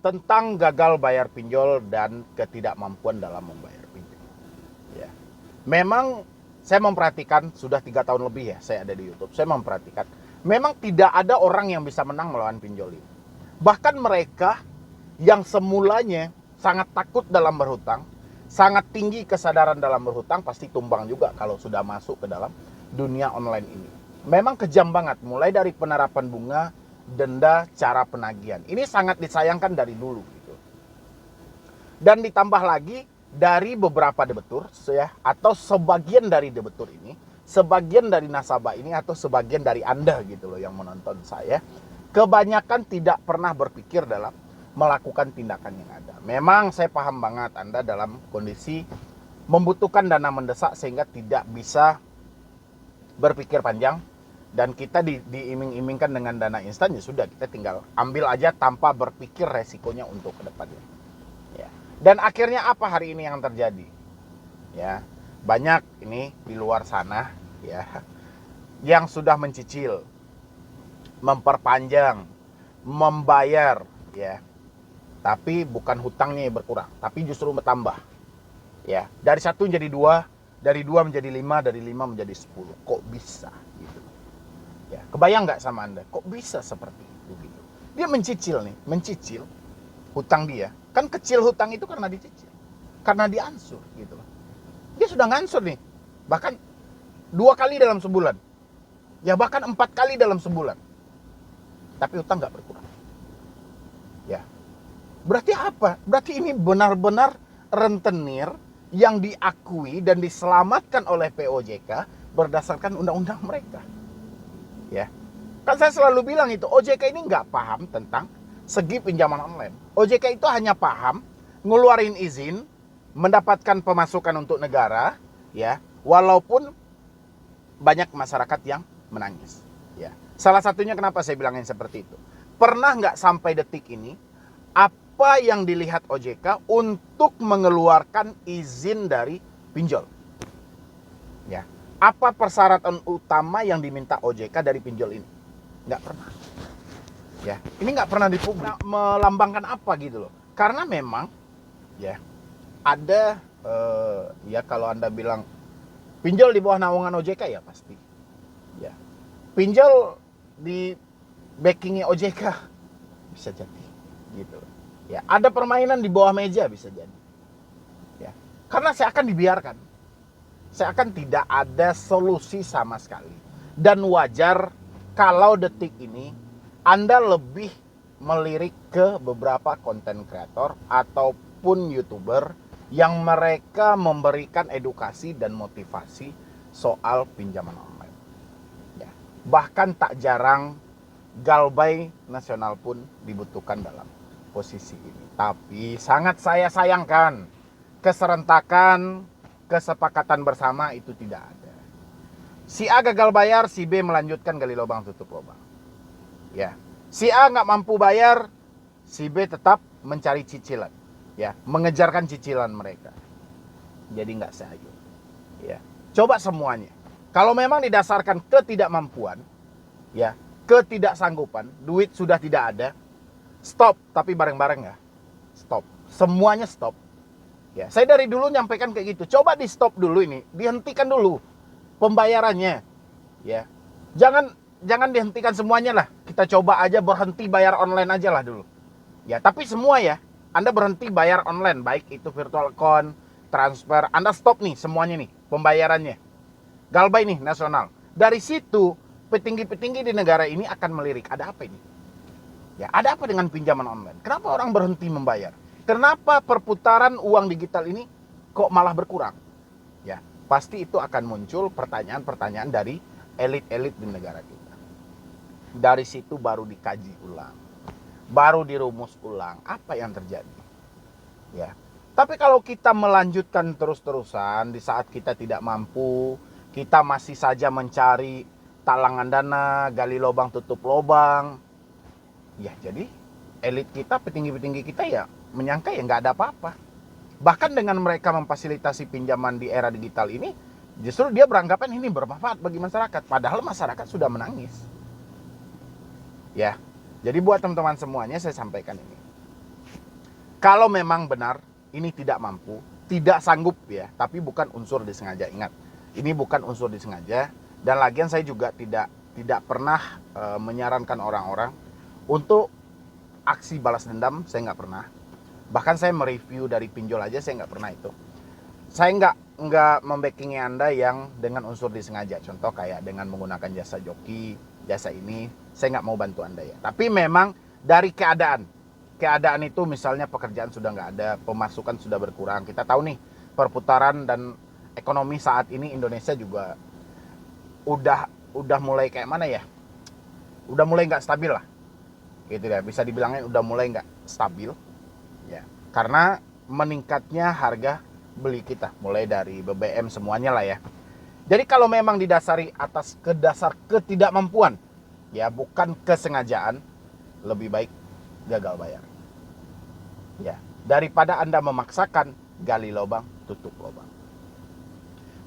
tentang gagal bayar pinjol dan ketidakmampuan dalam membayar pinjol. Ya. Memang saya memperhatikan, sudah 3 tahun lebih ya saya ada di YouTube, saya memperhatikan, memang tidak ada orang yang bisa menang melawan pinjol ini. Bahkan mereka yang semulanya sangat takut dalam berhutang, sangat tinggi kesadaran dalam berhutang, pasti tumbang juga kalau sudah masuk ke dalam dunia online ini. Memang kejam banget, mulai dari penerapan bunga, denda, cara penagihan. Ini sangat disayangkan dari dulu gitu. Dan ditambah lagi dari beberapa debitur ya, atau sebagian dari debitur ini, sebagian dari nasabah ini, atau sebagian dari Anda gitu loh yang menonton saya, kebanyakan tidak pernah berpikir dalam melakukan tindakan yang ada. Memang saya paham banget Anda dalam kondisi membutuhkan dana mendesak sehingga tidak bisa berpikir panjang, dan kita diiming-imingkan dengan dana instan, ya sudah, kita tinggal ambil aja tanpa berpikir resikonya untuk ke depannya. Ya. Dan akhirnya apa hari ini yang terjadi? Ya, banyak ini di luar sana ya yang sudah mencicil, memperpanjang, membayar ya. Tapi bukan hutangnya yang berkurang, tapi justru bertambah. Ya, dari 1 menjadi 2, dari 2 menjadi 5, dari 5 menjadi 10. Kok bisa gitu? Ya, kebayang nggak sama Anda? Kok bisa seperti itu gitu? Dia mencicil nih, mencicil hutang dia. Kan kecil hutang itu karena dicicil, karena diansur gitu loh. Dia sudah ngansur nih, bahkan 2 kali dalam sebulan. Ya bahkan 4 kali dalam sebulan. Tapi hutang nggak berkurang. Ya. Berarti apa? Berarti ini benar-benar rentenir yang diakui dan diselamatkan oleh POJK berdasarkan undang-undang mereka. Ya, kan saya selalu bilang itu, OJK ini nggak paham tentang segi pinjaman online. OJK itu hanya paham ngeluarin izin, mendapatkan pemasukan untuk negara, ya, walaupun banyak masyarakat yang menangis. Ya, salah satunya kenapa saya bilangin seperti itu. Pernah nggak sampai detik ini apa yang dilihat OJK untuk mengeluarkan izin dari pinjol? Ya. Apa persyaratan utama yang diminta OJK dari pinjol ini? Nggak pernah. Ya, ini nggak pernah dipublik. Melambangkan apa gitu loh? Karena memang ya ada ya kalau Anda bilang pinjol di bawah naungan OJK ya pasti. Ya, pinjol di backingi OJK bisa jadi gitu. Ya, ada permainan di bawah meja bisa jadi. Ya, karena saya akan dibiarkan. Saya akan tidak ada solusi sama sekali. Dan wajar kalau detik ini Anda lebih melirik ke beberapa konten kreator ataupun YouTuber yang mereka memberikan edukasi dan motivasi soal pinjaman online. Ya. Bahkan tak jarang Galbay Nasional pun dibutuhkan dalam posisi ini. Tapi sangat saya sayangkan keserentakan, kesepakatan bersama itu tidak ada. Si A gagal bayar, si B melanjutkan gali lubang tutup lubang. Ya, si A nggak mampu bayar, si B tetap mencari cicilan, ya, mengejarkan cicilan mereka. Jadi nggak sayur. Ya, coba semuanya. Kalau memang didasarkan ketidakmampuan, ya, ketidaksanggupan, duit sudah tidak ada, stop. Tapi bareng-bareng ya, stop. Semuanya stop. Ya, saya dari dulu nyampaikan kayak gitu. Coba di stop dulu ini, dihentikan dulu pembayarannya. Ya, jangan dihentikan semuanya lah. Kita coba aja berhenti bayar online aja lah dulu. Ya, tapi semua ya, Anda berhenti bayar online, baik itu virtual account, transfer, Anda stop nih semuanya nih pembayarannya. Galbay nih nasional. Dari situ petinggi-petinggi di negara ini akan melirik, ada apa ini? Ya, ada apa dengan pinjaman online? Kenapa orang berhenti membayar? Kenapa perputaran uang digital ini kok malah berkurang? Ya, pasti itu akan muncul pertanyaan-pertanyaan dari elit-elit di negara kita. Dari situ baru dikaji ulang, baru dirumus ulang apa yang terjadi. Ya, tapi kalau kita melanjutkan terus-terusan di saat kita tidak mampu, kita masih saja mencari talangan dana, gali lubang tutup lubang. Ya, jadi elit kita, petinggi-petinggi kita ya menyangka ya nggak ada apa-apa. Bahkan dengan mereka memfasilitasi pinjaman di era digital ini, justru dia beranggapan ini bermanfaat bagi masyarakat. Padahal masyarakat sudah menangis. Ya, jadi buat teman-teman semuanya saya sampaikan ini. Kalau memang benar ini tidak mampu, tidak sanggup ya, tapi bukan unsur disengaja. Ingat, ini bukan unsur disengaja. Dan lagian saya juga tidak pernah menyarankan orang-orang untuk aksi balas dendam. Saya nggak pernah. Bahkan saya mereview dari pinjol aja saya nggak pernah itu. Saya nggak membackingi Anda yang dengan unsur disengaja. Contoh kayak dengan menggunakan jasa joki, jasa ini, saya nggak mau bantu Anda ya. Tapi memang dari keadaan itu, misalnya pekerjaan sudah nggak ada, pemasukan sudah berkurang. Kita tahu nih perputaran dan ekonomi saat ini Indonesia juga udah mulai kayak mana ya? Udah mulai nggak stabil lah, gitu ya. Bisa dibilangin udah mulai nggak stabil, ya. Karena meningkatnya harga beli kita, mulai dari BBM semuanya lah ya. Jadi kalau memang didasari atas dasar ketidakmampuan, ya bukan kesengajaan, lebih baik gagal bayar. Ya, daripada Anda memaksakan gali lubang, tutup lubang.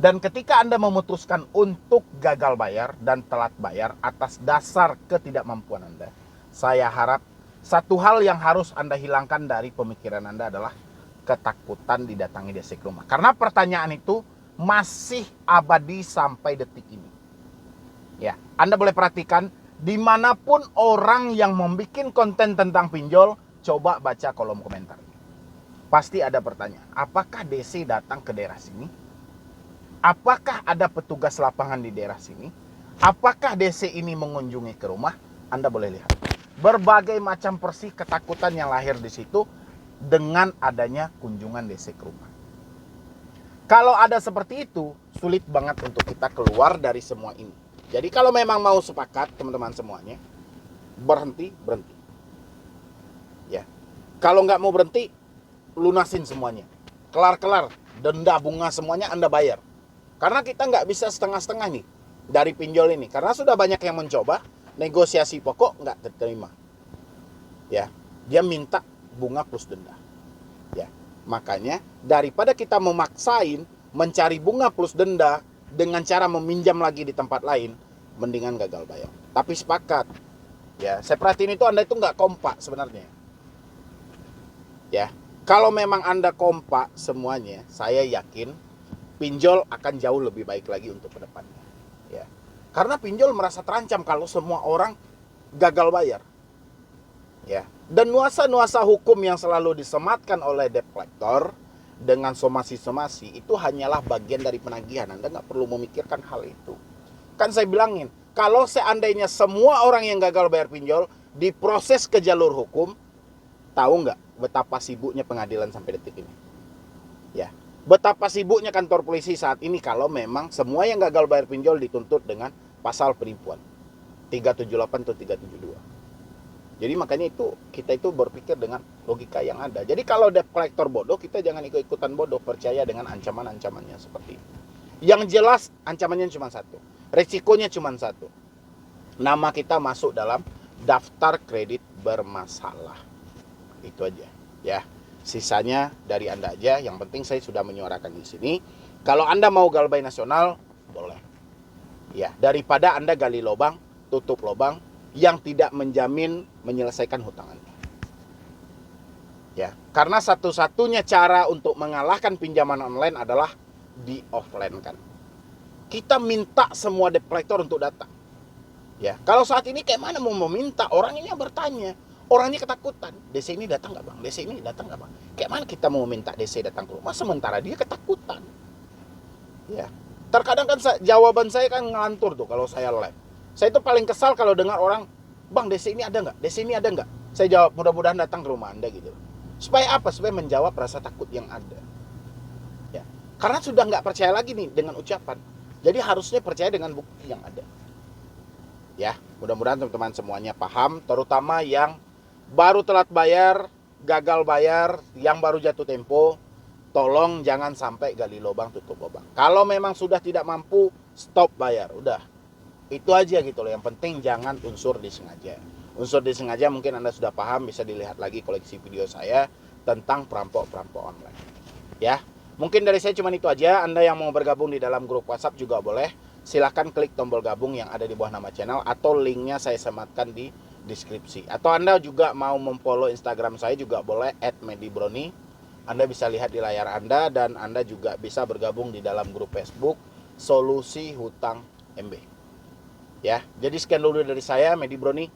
Dan ketika Anda memutuskan untuk gagal bayar dan telat bayar atas dasar ketidakmampuan Anda, saya harap satu hal yang harus Anda hilangkan dari pemikiran Anda adalah ketakutan didatangi desek rumah. Karena pertanyaan itu masih abadi sampai detik ini. Ya, Anda boleh perhatikan dimanapun orang yang membuat konten tentang pinjol, coba baca kolom komentar. Pasti ada pertanyaan, apakah DC datang ke daerah sini? Apakah ada petugas lapangan di daerah sini? Apakah DC ini mengunjungi ke rumah? Anda boleh lihat. Berbagai macam versi ketakutan yang lahir di situ dengan adanya kunjungan DC ke rumah. Kalau ada seperti itu, sulit banget untuk kita keluar dari semua ini. Jadi kalau memang mau sepakat teman-teman semuanya, berhenti. Ya. Kalau nggak mau berhenti, lunasin semuanya. Kelar-kelar, denda bunga semuanya Anda bayar. Karena kita nggak bisa setengah-setengah nih dari pinjol ini. Karena sudah banyak yang mencoba, negosiasi pokok nggak diterima. Ya, dia minta bunga plus denda. Ya, makanya daripada kita memaksain mencari bunga plus denda dengan cara meminjam lagi di tempat lain, mendingan gagal bayar. Tapi sepakat, ya saya perhatiin itu Anda itu nggak kompak sebenarnya. Ya, kalau memang Anda kompak semuanya, saya yakin pinjol akan jauh lebih baik lagi untuk kedepannya. Ya, karena pinjol merasa terancam kalau semua orang gagal bayar. Ya, dan nuansa-nuansa hukum yang selalu disematkan oleh debt collector dengan somasi-somasi itu hanyalah bagian dari penagihan. Anda nggak perlu memikirkan hal itu. Kan saya bilangin, kalau seandainya semua orang yang gagal bayar pinjol diproses ke jalur hukum, tahu nggak betapa sibuknya pengadilan sampai detik ini? Ya, betapa sibuknya kantor polisi saat ini kalau memang semua yang gagal bayar pinjol dituntut dengan pasal penipuan 378 atau 372. Jadi makanya itu kita itu berpikir dengan logika yang ada. Jadi kalau debt collector bodoh, kita jangan ikut-ikutan bodoh, percaya dengan ancaman-ancamannya seperti itu. Yang jelas ancamannya cuma satu, resikonya cuma satu. Nama kita masuk dalam daftar kredit bermasalah. Itu aja, ya. Sisanya dari Anda aja. Yang penting saya sudah menyuarakan di sini. Kalau Anda mau galbay nasional, boleh. Ya, daripada Anda gali lubang, tutup lubang yang tidak menjamin menyelesaikan hutang Anda. Ya, karena satu-satunya cara untuk mengalahkan pinjaman online adalah di offline kan. Kita minta semua debt collector untuk datang. Ya, kalau saat ini kayak mana mau meminta, orang ini yang bertanya. Orangnya ketakutan. DC ini datang nggak bang? DC ini datang nggak bang? Kayak mana kita mau minta DC datang ke rumah sementara dia ketakutan? Ya, terkadang kan jawaban saya kan ngelantur tuh kalau saya live. Saya itu paling kesal kalau dengar orang, bang DC ini ada nggak? DC ini ada nggak? Saya jawab mudah-mudahan datang ke rumah Anda gitu. Supaya apa? Supaya menjawab rasa takut yang ada. Ya, karena sudah nggak percaya lagi nih dengan ucapan. Jadi harusnya percaya dengan bukti yang ada. Ya, mudah-mudahan teman-teman semuanya paham, terutama yang baru telat bayar, gagal bayar, yang baru jatuh tempo, tolong jangan sampai gali lubang tutup lubang. Kalau memang sudah tidak mampu, stop bayar, udah. Itu aja gitu loh. Yang penting jangan unsur disengaja. Unsur disengaja mungkin Anda sudah paham, bisa dilihat lagi koleksi video saya tentang perampok-perampok online. Ya, mungkin dari saya cuma itu aja. Anda yang mau bergabung di dalam grup WhatsApp juga boleh. Silahkan klik tombol gabung yang ada di bawah nama channel atau linknya saya sematkan di deskripsi. Atau Anda juga mau memfollow Instagram saya juga boleh @medibroni. Anda bisa lihat di layar Anda, dan Anda juga bisa bergabung di dalam grup Facebook Solusi Hutang MB. Ya, jadi sekian dulu dari saya, Medi Broni.